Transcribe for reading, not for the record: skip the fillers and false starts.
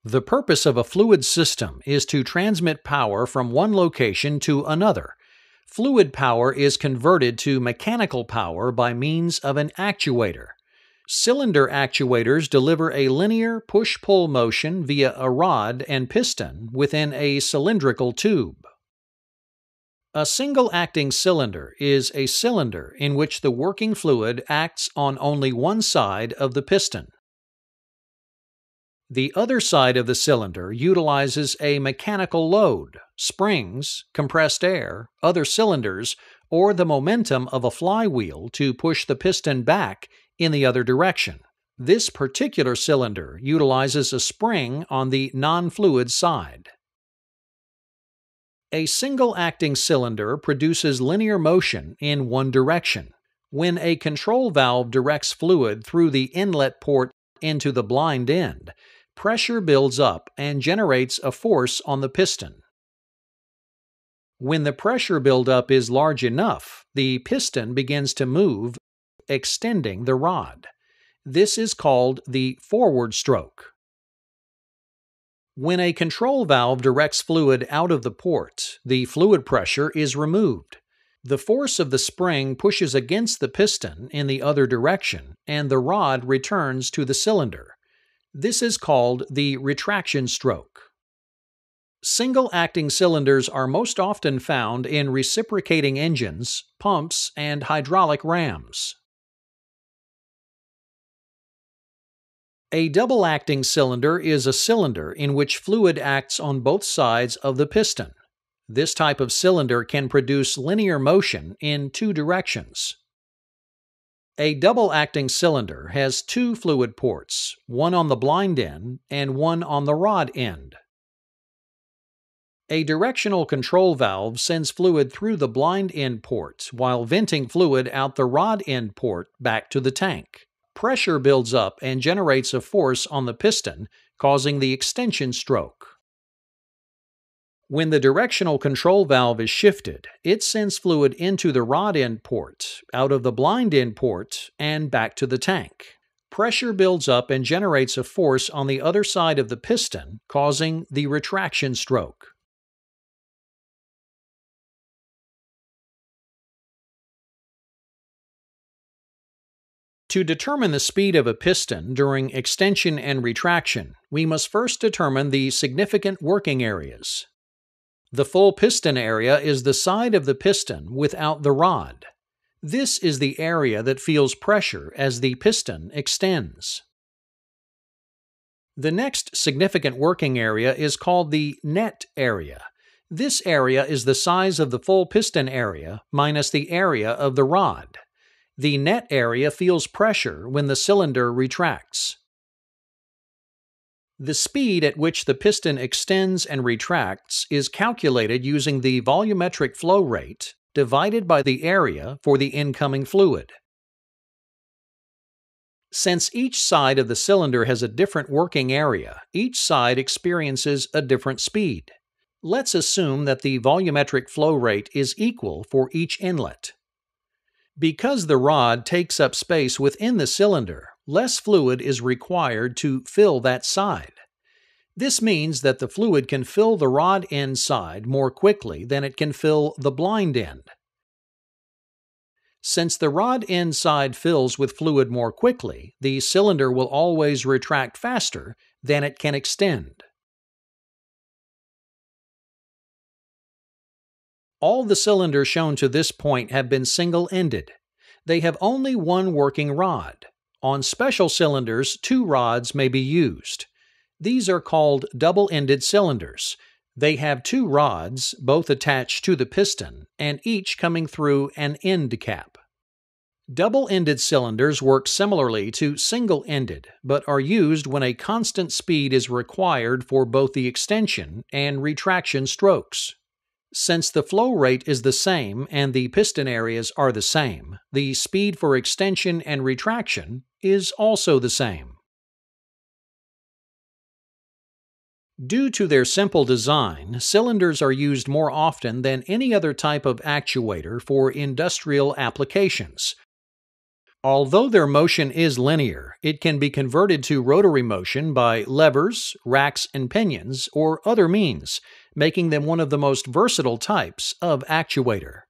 The purpose of a fluid system is to transmit power from one location to another. Fluid power is converted to mechanical power by means of an actuator. Cylinder actuators deliver a linear push-pull motion via a rod and piston within a cylindrical tube. A single-acting cylinder is a cylinder in which the working fluid acts on only one side of the piston. The other side of the cylinder utilizes a mechanical load, springs, compressed air, other cylinders, or the momentum of a flywheel to push the piston back in the other direction. This particular cylinder utilizes a spring on the non-fluid side. A single-acting cylinder produces linear motion in one direction. When a control valve directs fluid through the inlet port into the blind end, pressure builds up and generates a force on the piston. When the pressure buildup is large enough, the piston begins to move, extending the rod. This is called the forward stroke. When a control valve directs fluid out of the port, the fluid pressure is removed. The force of the spring pushes against the piston in the other direction, and the rod returns to the cylinder. This is called the retraction stroke. Single-acting cylinders are most often found in reciprocating engines, pumps, and hydraulic rams. A double-acting cylinder is a cylinder in which fluid acts on both sides of the piston. This type of cylinder can produce linear motion in two directions. A double-acting cylinder has two fluid ports, one on the blind end and one on the rod end. A directional control valve sends fluid through the blind end port while venting fluid out the rod end port back to the tank. Pressure builds up and generates a force on the piston, causing the extension stroke. When the directional control valve is shifted, it sends fluid into the rod end port, out of the blind end port, and back to the tank. Pressure builds up and generates a force on the other side of the piston, causing the retraction stroke. To determine the speed of a piston during extension and retraction, we must first determine the significant working areas. The full piston area is the side of the piston without the rod. This is the area that feels pressure as the piston extends. The next significant working area is called the net area. This area is the size of the full piston area minus the area of the rod. The net area feels pressure when the cylinder retracts. The speed at which the piston extends and retracts is calculated using the volumetric flow rate divided by the area for the incoming fluid. Since each side of the cylinder has a different working area, each side experiences a different speed. Let's assume that the volumetric flow rate is equal for each inlet. Because the rod takes up space within the cylinder, less fluid is required to fill that side. This means that the fluid can fill the rod end side more quickly than it can fill the blind end. Since the rod end side fills with fluid more quickly, the cylinder will always retract faster than it can extend. All the cylinders shown to this point have been single-ended. They have only one working rod. On special cylinders, two rods may be used. These are called double-ended cylinders. They have two rods, both attached to the piston, and each coming through an end cap. Double-ended cylinders work similarly to single-ended, but are used when a constant speed is required for both the extension and retraction strokes. Since the flow rate is the same and the piston areas are the same, the speed for extension and retraction is also the same. Due to their simple design, cylinders are used more often than any other type of actuator for industrial applications. Although their motion is linear, it can be converted to rotary motion by levers, racks, and pinions, or other means, making them one of the most versatile types of actuator.